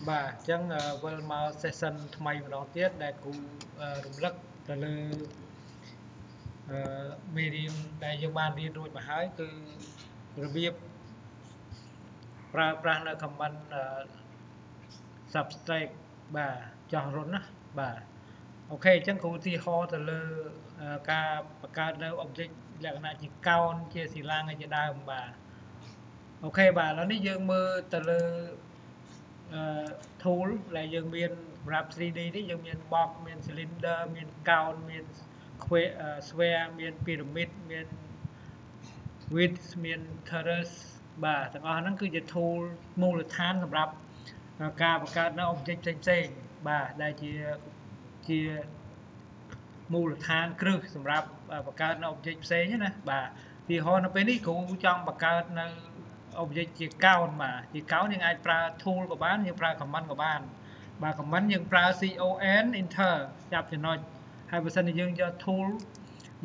បាទអញ្ចឹងវិលមក session ថ្មីម្ដងទៀតដែលគូរំលឹកទៅលើមេរៀនដែលយើងបានរៀនរួចមកហើយគឺរបៀបប្រើប្រាស់នៅ command subtract បាទចោះរុនណាបាទអូខេអញ្ចឹងគ្រូឧទាហរណ៍ទៅលើការបង្កើតនៅ object លក្ខណៈជា count ជាស៊ីឡាំងហើយជាដើមបាទអូខេបាទឥឡូវនេះយើងមើលទៅលើtool ដែលយើងមានសម្រាប់ 3D នេះយើងមាន box មាន cylinder មាន count មាន sphere មាន pyramid មាន width មាន torus បាទទាំងអស់ហ្នឹងគឺជា tool មូលដ្ឋានសម្រាប់ការបង្កើតនៅ object ផ្សេងៗបាទដែលជាមូលដ្ឋានគ្រឹះសម្រាប់បង្កើតនៅ object ផ្សេងណាបាទឧទាហរណ៍នៅពេលនេះគ្រូចង់បង្កើតនៅ object ជា count បាទជា count យើងអាចប្រើ tool ក៏បានយើងប្រើ command ក៏បានបាទ command យើងប្រើ con enter ចាប់ចំណុចហើយបើសិនជាយើងយក tool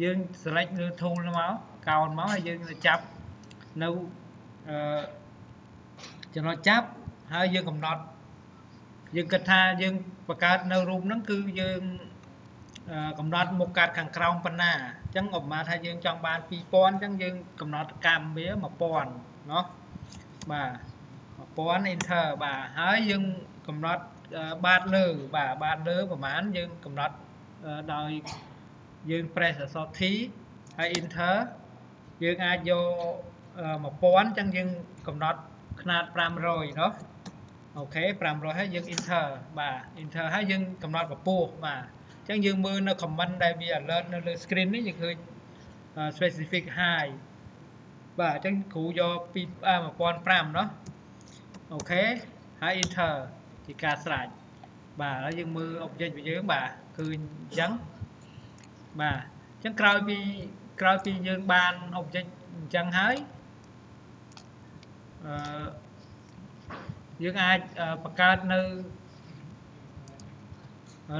យើង select លើ tool នោះមក count មកហើយយើងចាប់នៅចំណុចចាប់ហើយយើងកំណត់យើងគិតថាយើងបង្កើតនៅរូបហ្នឹងគឺយើងកំណត់មុខកាត់ខាងក្រោមប៉ុណ្ណាអញ្ចឹងឧបមាថាយើងចង់បាន 2000 អញ្ចឹងយើងកំណត់កម្មវា 1000 เนาะបាទ1000 enter បាទហើយយើងកំណត់បាតលើបាទបាតលើប្រហែលយើងកំណត់ដោយយើង press អក្សរ T ហើយ enter យើងអាចយក1000 អញ្ចឹងយើងកំណត់ຂະຫນາດ500เนาะអូខេ500ហើយយើង enter បាទ enter ហើយយើងកំណត់កម្ពស់បាទអញ្ចឹងយើងមើលនៅ comment ដែលវា alert នៅលើ screen នេះយើងឃើញ specific high បាទអញ្ចឹងគ្រូយកពី1005เนาะអូខេហើយ enter ជាការស្រេចបាទហើយយើងមើល object របស់យើងបាទឃើញអញ្ចឹងបាទអញ្ចឹងក្រោយពីយើងបាន object អញ្ចឹងហើយយើងអាចបង្កើតនៅ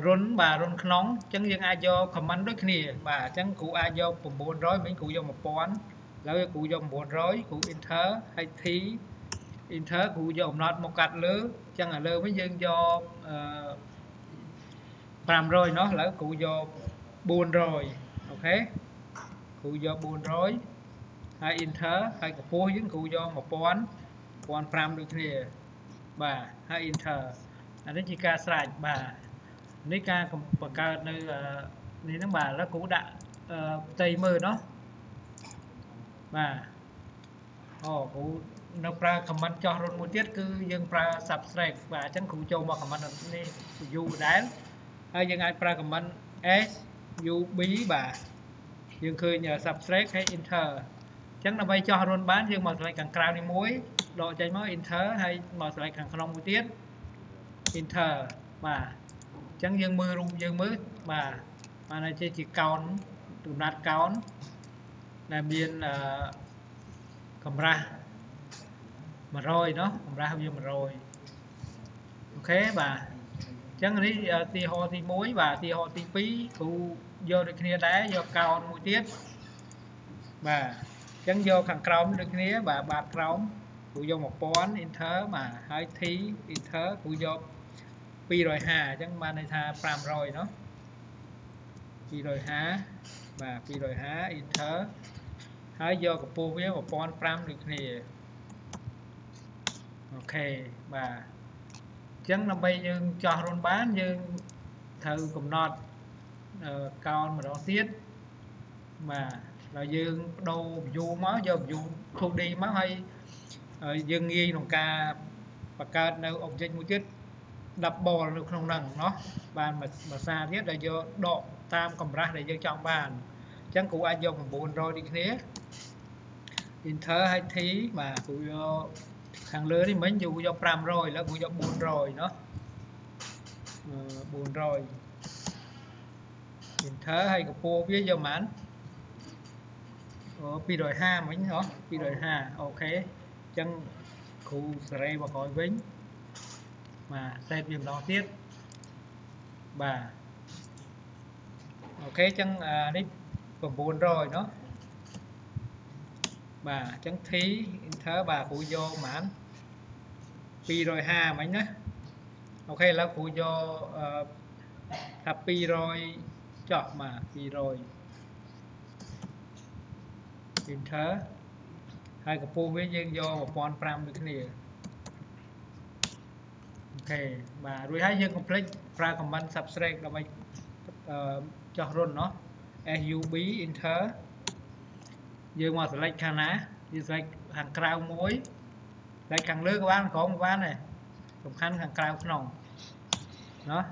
រុនបាទរុនក្នុងអញ្ចឹងយើងអាចយក command ដូចគ្នាបាទអញ្ចឹងគ្រូអាចយក900វិញគ្រូយក1000ឥឡូវគ្រូយក900គ្រូ enter ហើយ T enter គ្រូយកកំណត់មកកាត់លើអញ្ចឹងឥឡូវវិញយើងយក500เนาะឥឡូវគ្រូយក400អូខេគ្រូយក400ហើយ enter ហើយកម្ពស់យើងគ្រូយក1000 1500ដូចគ្នាបាទហើយ enter អានេះជាការស្រេចបាទនេះការបង្កើតនៅនេះហ្នឹងបាទឥឡូវគ្រូដាក់ផ្ទៃមើលเนาะបាទគ្រូនៅប្រើ command ចោះរុនមួយទៀតគឺយើងប្រើ subtract បាទអញ្ចឹងគ្រូចូលមក command នេះ u ដែរហើយយើងអាចប្រើ command s u b បាទយើងឃើញ subtract ហើយ enter អញ្ចឹងដើម្បីចោះរុនបានយើងមក select ខាងក្រៅនេះមួយដកចេញមក enter ហើយមក select ខាងក្នុងមួយទៀត enter បាទអញ្ចឹងយើងមើលរូបយើងមើលបាទបានជាកោណកំណត់កោណដែលមានកម្រាស់100เนาะកម្រាស់វា100អូខេបាទអញ្ចឹងនេះឧទាហរណ៍ទី1បាទឧទាហរណ៍ទី2គ្រូយកដូចគ្នាដែរយកកោណមួយទៀតបាទអញ្ចឹងយកខាងក្រោមដូចគ្នាបាទបាតក្រោមគ្រូយក1000 enter បាទហើយ T enter គ្រូយក250អញ្ចឹងបានន័យថា500เนาะ250បាទ250 enter ហើយយកកម្ពស់វា1500ដូចគ្នាអូខេបាទអញ្ចឹងដើម្បីយើងចោះរុនបានយើងត្រូវកំណត់កោណម្ដងទៀតបាទហើយយើងបដូរ view មកយក view 2D មកហើយយើងងាយក្នុងការបង្កើតនៅ object មួយទៀត double នៅក្នុងហ្នឹងเนาะបានភាសាទៀតដែលយកដកតាមកម្រាស់ដែលយើងចង់បានអញ្ចឹងគ្រូអាចយក900ដូចគ្នា enter ហើយ T បាទគ្រូយកខាងលើនេះមិញគ្រូយក500ឥឡូវគ្រូយក400เนาะ400 enter ហើយកម្ពស់វាយកប៉ុន្មាន250មិញហ៎250អូខេអញ្ចឹងគ្រូសេរីមកក្រោយវិញបាទ set វាម្ដងទៀតបាទអូខេអញ្ចឹងនេះ900เนาะបាទអញ្ចឹង T enter បាទគ្រូយកប៉ុន្មាន250មិញណា ok là cú do happy rồi chọn mà pi rồi enter hai cái pu với dương do một con pram được này ok mà rồi hai dương complete ra command subtract là mấy cho run nó sub enter dương mà select khang ná dương select hàng cào muối lại càng lưới của bạn có một bạn này dùng khăn hàng cào nòng đó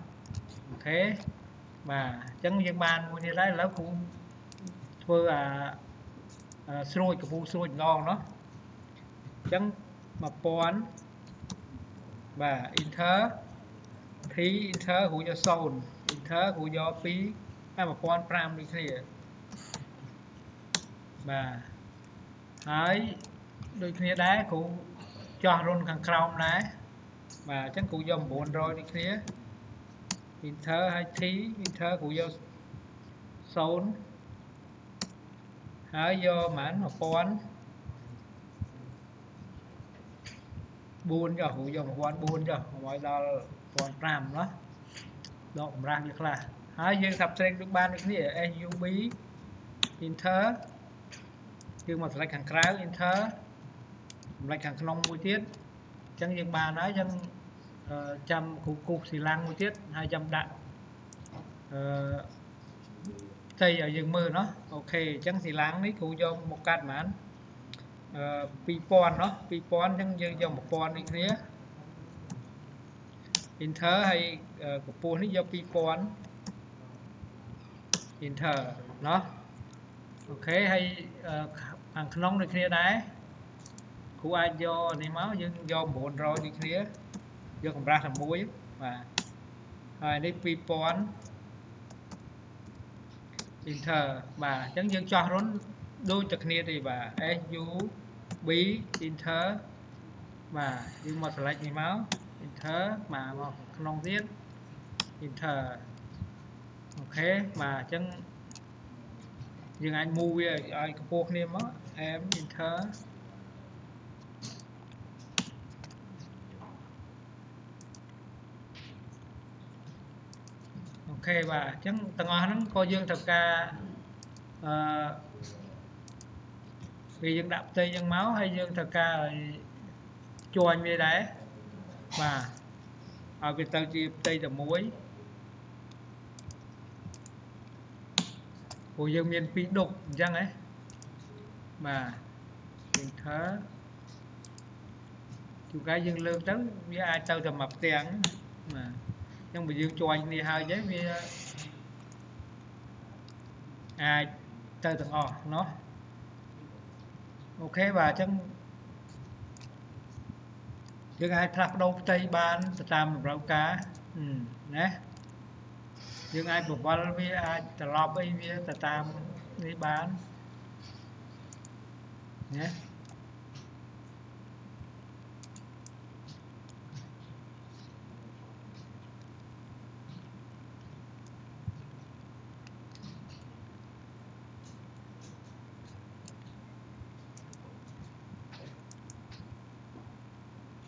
ok mà chẳng dân ban như đấy là cũng vừa xuôi của phụ xuôi ngon đó chẳng mà pon và inter thì inter của do soul inter của do phí hay mà pon pram đi kia mà hãy đôi khi đá cũng cho run thằng còng đấy mà chẳng cụ do 4 rồi đi kia inter hay thí inter của do soul hãy do mãn một pon buôn cho hữu do một con buôn cho mọi đó còn làm đó độ ra được là hai dương tập trên được ban cái này sub inter dương một lại hàng cào inter lại hàng nôngមួយទៀតចឹងយើងបានហើយចឹងចាំគូសស៊ីឡាំងមួយទៀតហើយចាំដាក់ផ្ទៃឲ្យយើងមើលเนาะអូខេចឹងស៊ីឡាំងនេះគ្រូយកមកកាត់ហ្មង2000เนาะ2000ចឹងយើងយក1000នេះគ្នា enter ហើយកម្ពស់នេះយក2000 enter เนาะអូខេហើយខាងក្នុងដូចគ្នាដែរគ្រូអាចយកនេះមកយើងយក900ដូចគ្នាយកកម្រាស់តែមួយបាទហើយនេះ2000 enter បាទអញ្ចឹងយើងចោះរុនដូចតែគ្នាទេបាទ sub enter បាទយើងមក select នេះមក enter មកក្នុងទៀត enter អូខេបាទអញ្ចឹងយើងអាច move វាឲ្យកម្ពស់គ្នាមក m enter អូខេបាទអញ្ចឹងទាំងអស់ហ្នឹងក៏យើងត្រូវការពេលយើងដាក់ផ្ទៃយើងមកហើយយើងត្រូវការជួញវាដែរបាទឲ្យវាទៅជាផ្ទៃតែមួយព្រោះយើងមាន2ដុកអញ្ចឹងហ៎បាទ enter ជួនកាលយើងលើកទៅវាអាចទៅតែមួយផ្ទាំងបាទអញ្ចឹងបើយើងជួញគ្នាហើយទេវាអាចទៅទាំងអស់เนาะអូខេបាទអញ្ចឹងយើងអាចផ្លាស់ប្ដូរផ្ទៃបានទៅតាមតម្រូវការណាយើងអាចបង្វិលវាអាចត្រឡប់អីវាទៅតាមនេះបានណា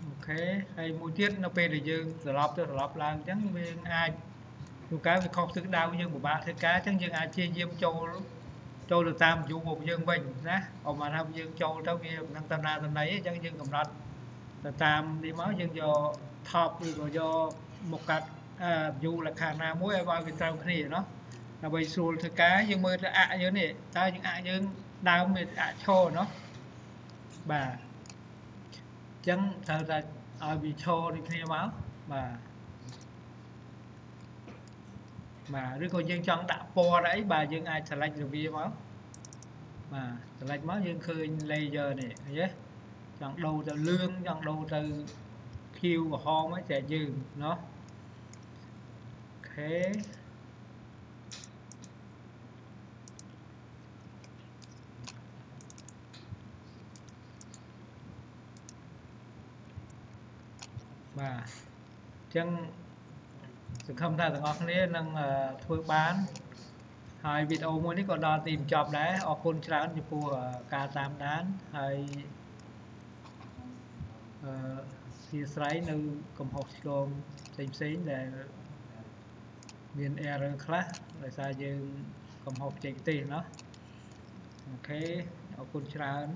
អូខេហើយមួយទៀតនៅពេលដែលយើងត្រឡប់ទៅត្រឡប់ឡើងអញ្ចឹងវាអាចជួនកាលវាខុសទិសដៅយើងពិបាកធ្វើការអញ្ចឹងយើងអាចជាយាមចូលទៅតាមយូរបស់យើងវិញណាអមថាយើងចូលទៅវាមិនដឹងតាមណាតាមណីអញ្ចឹងយើងកំណត់ទៅតាមនេះមកយើងយក top ឬក៏យកមកកាត់view លក្ខណៈណាមួយឲ្យវាត្រូវគ្នាเนาะដើម្បីស្រួលធ្វើការយើងមើលទៅអាក់យើងនេះតើយើងអាក់យើងដើមវាអាក់ឈរเนาะបាទអញ្ចឹងត្រូវតែឲ្យវាឈរដូចគ្នាមកបាទឬក៏យើងចង់ដាក់ពណ៌អីបាទយើងអាច select រវាមកបាទ select មកយើងឃើញ layer នេះឃើញទេចង់ដូរទៅលឿងចង់ដូរទៅខៀវក្រហមអីតែយើងเนาะអូខេបាទអញ្ចឹងសង្ឃឹមថាទាំងអស់គ្នានឹងធ្វើបានហើយវីដេអូមួយនេះក៏ដល់ទីបញ្ចប់ដែរអរគុណច្រើនចំពោះការតាមដានហើយ ជាស្រ័យនៅកំហុសឆ្គងផ្សេងដែលមាន error ខ្លះដោយសារយើងកំហុសបច្ចេកទេសเนาะអូខេអរគុណច្រើន